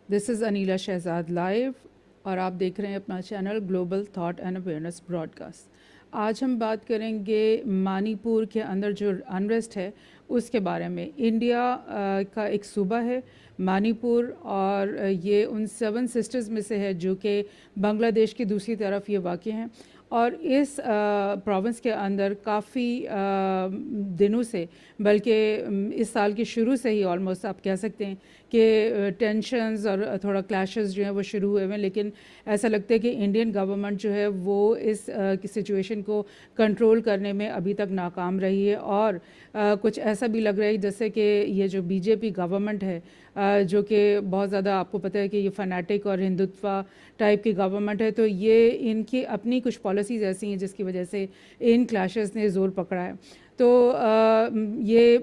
This is Anila Shahzad live और आप देख रहे हैं अपना channel global thought and awareness broadcast. आज हम बात करेंगे मणिपुर के अंदर जो अनरेस्ट है उसके बारे में। इंडिया का एक सूबा है मणिपुर और ये उन 7 सिस्टर्स में से है जो कि बांग्लादेश की दूसरी तरफ ये वाक़ हैं। और इस प्रोविंस के अंदर काफ़ी दिनों से, बल्कि इस साल के शुरू से ही ऑलमोस्ट आप कह सकते हैं कि टेंशन्स और थोड़ा क्लैशेस जो हैं वो शुरू हुए हैं। लेकिन ऐसा लगता है कि इंडियन गवर्नमेंट जो है वो इस सिचुएशन को कंट्रोल करने में अभी तक नाकाम रही है। और कुछ ऐसा भी लग रहा है जैसे कि ये जो बीजेपी गवर्नमेंट है जो कि बहुत ज़्यादा, आपको पता है कि ये फनाटिक और हिंदुत्व टाइप की गवर्नमेंट है, तो ये इनकी अपनी कुछ पॉलिसीज़ ऐसी हैं जिसकी वजह से इन क्लैशेस ने ज़ोर पकड़ा है। तो ये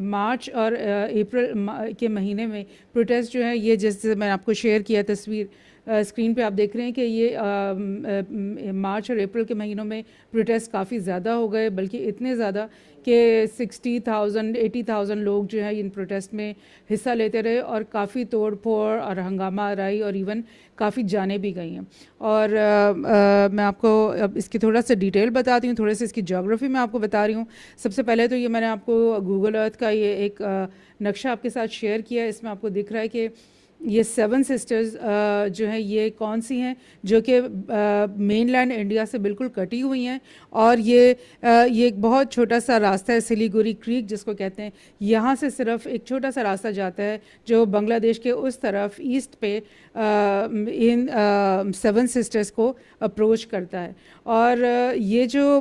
मार्च और अप्रैल के महीने में प्रोटेस्ट जो है, ये जैसे मैंने आपको शेयर किया तस्वीर स्क्रीन पे आप देख रहे हैं कि ये मार्च और अप्रैल के महीनों में प्रोटेस्ट काफ़ी ज़्यादा हो गए, बल्कि इतने ज़्यादा कि 60,000 80,000 लोग जो है इन प्रोटेस्ट में हिस्सा लेते रहे और काफ़ी तोड़ फोड़ और हंगामा आराई और इवन काफ़ी जाने भी गई हैं। और मैं आपको अब इसकी थोड़ा सा डिटेल बताती हूँ, थोड़े से इसकी ज्योग्राफी मैं आपको बता रही हूँ। सबसे पहले तो ये मैंने आपको गूगल अर्थ का ये एक नक्शा आपके साथ शेयर किया है। इसमें आपको दिख रहा है कि ये 7 सिस्टर्स जो हैं ये कौन सी हैं, जो कि मेनलैंड इंडिया से बिल्कुल कटी हुई हैं। और ये एक बहुत छोटा सा रास्ता है, सिलीगुड़ी क्रीक जिसको कहते हैं, यहाँ से सिर्फ एक छोटा सा रास्ता जाता है जो बांग्लादेश के उस तरफ ईस्ट पे इन 7 सिस्टर्स को अप्रोच करता है। और ये जो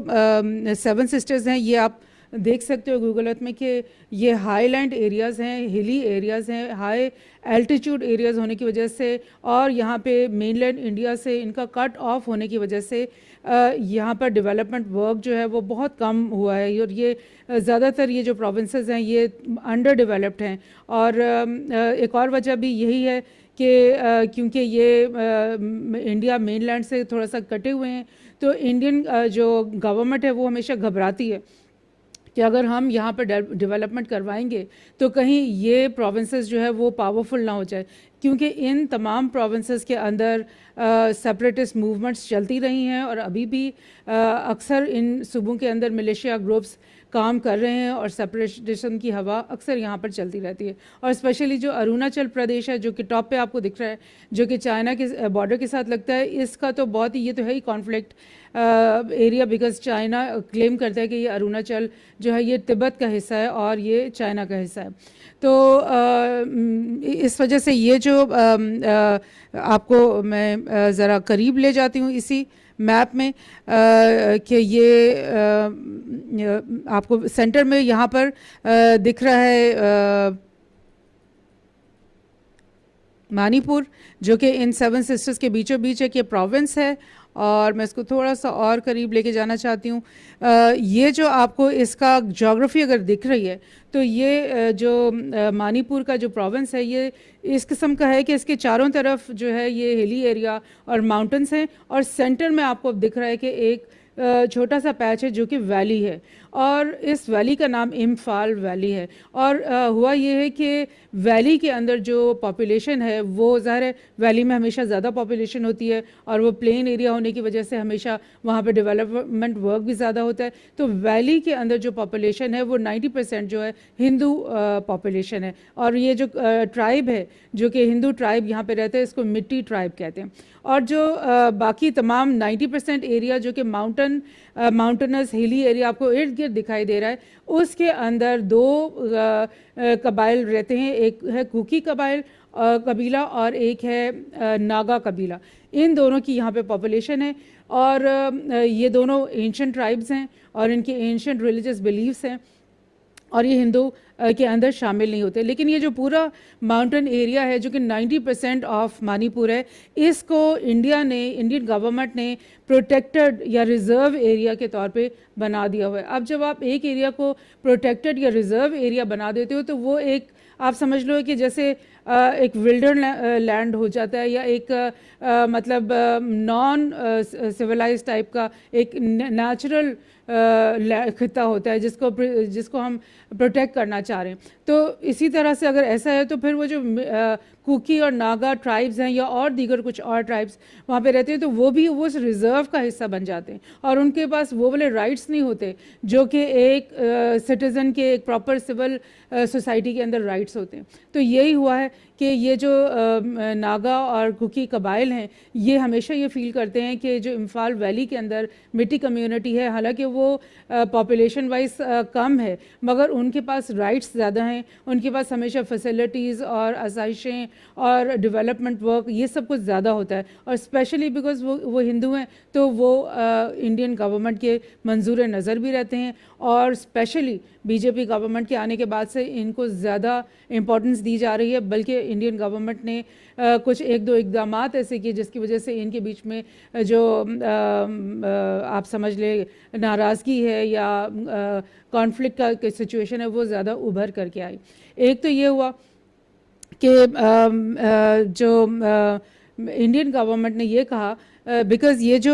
7 सिस्टर्स हैं ये आप देख सकते हो गूगल अर्थ में कि ये हाईलैंड एरियाज़ हैं, हिली एरियाज़ हैं, हाई एल्टीट्यूड एरियाज़ होने की वजह से और यहाँ पे मेनलैंड इंडिया से इनका कट ऑफ होने की वजह से यहाँ पर डेवलपमेंट वर्क जो है वो बहुत कम हुआ है। और ये ज़्यादातर ये जो प्रोविंसेस हैं ये अंडर डेवलप्ड हैं। और एक और वजह भी यही है कि क्योंकि ये इंडिया मेनलैंड से थोड़ा सा कटे हुए हैं, तो इंडियन जो गवर्नमेंट है वो हमेशा घबराती है कि अगर हम यहाँ पर डेवलपमेंट करवाएंगे तो कहीं ये प्रोविंसेस जो है वो पावरफुल ना हो जाए, क्योंकि इन तमाम प्रोविंसेस के अंदर सेपरेटिस्ट मूवमेंट्स चलती रही हैं और अभी भी अक्सर इन सूबों के अंदर मिलिशिया ग्रुप्स काम कर रहे हैं और सेपरेटिज्म की हवा अक्सर यहाँ पर चलती रहती है। और स्पेशली जो अरुणाचल प्रदेश है जो कि टॉप पे आपको दिख रहा है, जो कि चाइना के बॉर्डर के साथ लगता है, इसका तो बहुत ही, ये तो है ही conflict area, because China claim करता है कि ये अरुणाचल जो है ये तिब्बत का हिस्सा है और ये चाइना का हिस्सा है। तो इस वजह से ये जो आपको मैं ज़रा करीब ले जाती हूँ इसी मैप में कि ये आपको सेंटर में यहाँ पर दिख रहा है मणिपुर, जो कि इन 7 सिस्टर्स के बीचों बीच एक ये प्रोविंस है। और मैं इसको थोड़ा सा और करीब लेके जाना चाहती हूँ। ये जो आपको इसका ज्योग्राफी अगर दिख रही है तो ये जो मणिपुर का जो प्रोविंस है ये इस किस्म का है कि इसके चारों तरफ जो है ये हिली एरिया और माउंटेन्स हैं और सेंटर में आपको दिख रहा है कि एक छोटा सा पैच है जो कि वैली है और इस वैली का नाम इम्फाल वैली है। और हुआ ये है कि वैली के अंदर जो पॉपुलेशन है वो ज़ाहिर है वैली में हमेशा ज़्यादा पॉपुलेशन होती है और वो प्लेन एरिया होने की वजह से हमेशा वहाँ पे डेवलपमेंट वर्क भी ज़्यादा होता है। तो वैली के अंदर जो पॉपुलेशन है वो 90% जो है हिंदू पॉपुलेशन है। और ये जो ट्राइब है जो कि हिंदू ट्राइब यहाँ पे रहते हैं इसको मिट्टी ट्राइब कहते हैं। और जो बाकी तमाम 90% एरिया जो कि माउंटेनस हिली एरिया आपको इर्द गिर्द दिखाई दे रहा है, उसके अंदर 2 कबाइल रहते हैं। एक है कुकी कबाइल कबीला और एक है नागा कबीला। इन दोनों की यहाँ पे पॉपुलेशन है और ये दोनों एंशिएंट ट्राइब्स हैं और इनके एंशिएंट रिलीजियस बिलीव्स हैं और ये हिंदू के अंदर शामिल नहीं होते। लेकिन ये जो पूरा माउंटेन एरिया है जो कि 90% ऑफ मणिपुर है, इसको इंडियन गवर्नमेंट ने प्रोटेक्टेड या रिज़र्व एरिया के तौर पे बना दिया हुआ है। अब जब आप एक एरिया को प्रोटेक्टेड या रिज़र्व एरिया बना देते हो तो वो एक, आप समझ लो कि जैसे एक विल्डर लैंड हो जाता है या एक मतलब नॉन सिविलाइज टाइप का एक नेचुरल खिता होता है जिसको हम प्रोटेक्ट करना चाह रहे हैं। तो इसी तरह से अगर ऐसा है तो फिर वो जो कुकी और नागा ट्राइब्स हैं या और दीगर कुछ और ट्राइब्स वहाँ पे रहते हैं, तो वो भी वो उस रिज़र्व का हिस्सा बन जाते हैं और उनके पास वो वाले राइट्स नहीं होते जो कि एक सिटीज़न के, एक प्रॉपर सिविल सोसाइटी के अंदर राइट्स होते हैं। तो यही हुआ है कि ये जो नागा और कुकी कबाइल हैं, ये हमेशा ये फील करते हैं कि जो इम्फाल वैली के अंदर मिट्टी कम्युनिटी है, हालांकि वो पॉपुलेशन वाइज कम है, मगर उनके पास राइट्स ज़्यादा हैं, उनके पास हमेशा फैसिलिटीज़ और आसाइशें और डेवलपमेंट वर्क ये सब कुछ ज़्यादा होता है। और स्पेशली बिकॉज वो हिंदू हैं तो वो इंडियन गवर्नमेंट के मंजूर नज़र भी रहते हैं और स्पेशली बीजेपी गवर्नमेंट के आने के बाद से इनको ज़्यादा इम्पोर्टेंस दी जा रही है। बल्कि इंडियन गवर्नमेंट ने कुछ एक दो इकदाम ऐसे किए जिसकी वजह से इनके बीच में जो आप समझ ले नाराज़गी है या कॉन्फ्लिक्ट का सिचुएशन है वो ज़्यादा उभर करके आई। एक तो ये हुआ कि जो इंडियन गवर्नमेंट ने ये कहा बिकॉज़ ये जो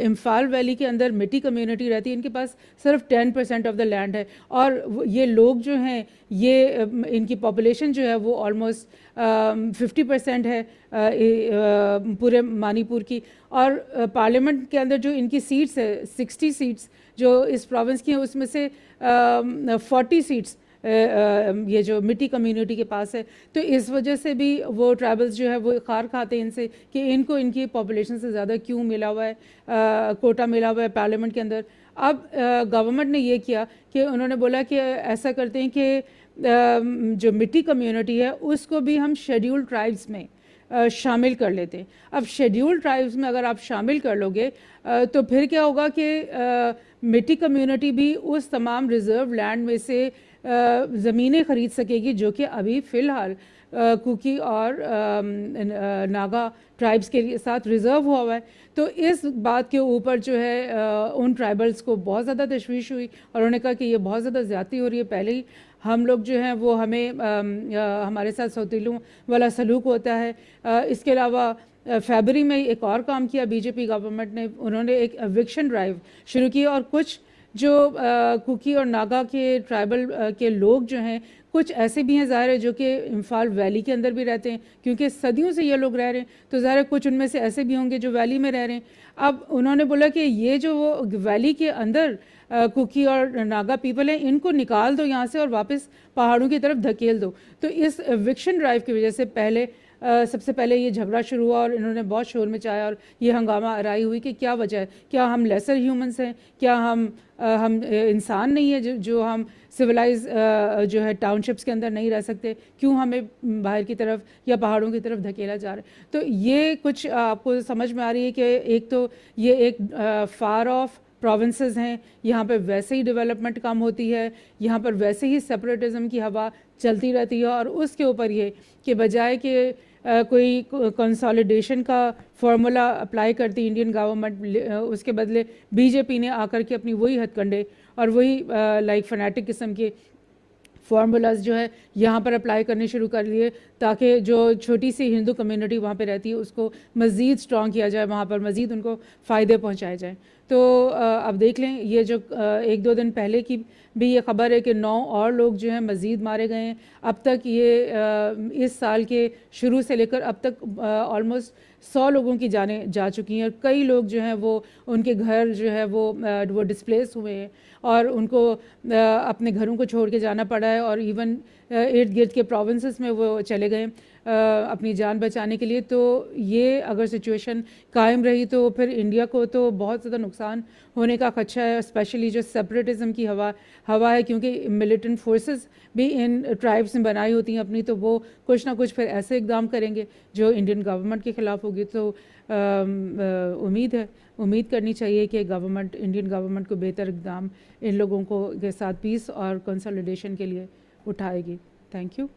इम्फाल वैली के अंदर मिट्टी कम्युनिटी रहती है, इनके पास सिर्फ 10% ऑफ द लैंड है और ये लोग जो हैं ये इनकी पॉपुलेशन जो है वो ऑलमोस्ट 50% है पूरे मणिपुर की। और पार्लियामेंट के अंदर जो इनकी सीट्स है 60 सीट्स जो इस प्रोविंस की हैं उसमें से 40 सीट्स ये जो मिट्टी कम्युनिटी के पास है। तो इस वजह से भी वो ट्राइबल्स जो है वो खार खाते हैं इनसे कि इनको इनकी पॉपुलेशन से ज़्यादा क्यों मिला हुआ है, कोटा मिला हुआ है पार्लियामेंट के अंदर। अब गवर्नमेंट ने ये किया कि उन्होंने बोला कि ऐसा करते हैं कि जो मिट्टी कम्युनिटी है उसको भी हम शेड्यूल्ड ट्राइब्स में शामिल कर लेते हैं। अब शेड्यूल्ड ट्राइब्स में अगर आप शामिल कर लोगे तो फिर क्या होगा कि मिट्टी कम्युनिटी भी उस तमाम रिज़र्व लैंड में से ज़मीनें ख़रीद सकेगी जो कि अभी फ़िलहाल कुकी और नागा ट्राइब्स के साथ रिज़र्व हुआ हुआ है। तो इस बात के ऊपर जो है उन ट्राइबल्स को बहुत ज़्यादा तशवीश हुई और उन्होंने कहा कि ये बहुत ज़्यादा ज़्यादती हो रही है। पहले ही हम लोग जो हैं वो हमें हमारे साथ सौतीलों वाला सलूक होता है। इसके अलावा फरवरी में एक और काम किया बीजेपी गवर्नमेंट ने, उन्होंने एक एविक्शन ड्राइव शुरू की और कुछ जो कुकी और नागा के ट्राइबल के लोग जो हैं कुछ ऐसे भी हैं ज़ाहिर है जो कि इम्फाल वैली के अंदर भी रहते हैं क्योंकि सदियों से ये लोग रह रहे हैं, तो ज़ाहिर है कुछ उनमें से ऐसे भी होंगे जो वैली में रह रहे हैं। अब उन्होंने बोला कि ये जो वो वैली के अंदर कुकी और नागा पीपल हैं इनको निकाल दो यहाँ से और वापस पहाड़ों की तरफ धकेल दो। तो इस एविक्शन ड्राइव की वजह से पहले सबसे पहले ये झगड़ा शुरू हुआ और इन्होंने बहुत शोर मचाया और ये हंगामा आराई हुई कि क्या वजह है, क्या हम लेसर ह्यूमंस हैं, क्या हम इंसान नहीं है जो हम सिविलाइज जो है टाउनशिप्स के अंदर नहीं रह सकते, क्यों हमें बाहर की तरफ या पहाड़ों की तरफ धकेला जा रहा है। तो ये कुछ आपको समझ में आ रही है कि एक तो ये एक फार ऑफ प्रोविंसेस हैं, यहाँ पर वैसे ही डेवलपमेंट कम होती है, यहाँ पर वैसे ही सेपरेटिज़म की हवा चलती रहती है और उसके ऊपर ये कि बजाय कि कोई कंसोलिडेशन का फार्मूला अप्लाई करती इंडियन गवर्नमेंट, उसके बदले बीजेपी ने आकर के अपनी वही हथकंडे और वही लाइक फैनेटिक किस्म के फार्मूलाज जो है यहाँ पर अप्लाई करने शुरू कर लिए ताकि जो छोटी सी हिंदू कम्युनिटी वहाँ पे रहती है उसको मज़ीद स्ट्रॉन्ग किया जाए, वहाँ पर मज़ीद उनको फ़ायदे पहुँचाए जाएँ। तो अब देख लें, ये जो एक दो दिन पहले की भी ये ख़बर है कि 9 और लोग जो हैं मज़ीद मारे गए हैं। अब तक ये इस साल के शुरू से लेकर अब तक ऑलमोस्ट 100 लोगों की जानें जा चुकी हैं और कई लोग जो हैं वो उनके घर जो है वो डिस्प्लेस हुए हैं और उनको अपने घरों को छोड़ के जाना पड़ा है और इवन इर्द गिर्द के प्रोविंसेस में वो चले गए अपनी जान बचाने के लिए। तो ये अगर सिचुएशन कायम रही तो फिर इंडिया को तो बहुत ज़्यादा नुकसान होने का खदशा है, स्पेशली जो सेपरेटिज़म की हवा है, क्योंकि मिलिटेंट फोर्सेस भी इन ट्राइब्स में बनाई होती हैं अपनी, तो वो कुछ ना कुछ फिर ऐसे इकदाम करेंगे जो इंडियन गवर्नमेंट के ख़िलाफ़ होगी। तो उम्मीद करनी चाहिए कि गवर्नमेंट, इंडियन गवर्नमेंट को बेहतर इकदाम इन लोगों को के साथ पीस और कंसोलिडेशन के लिए उठाएगी। Thank you.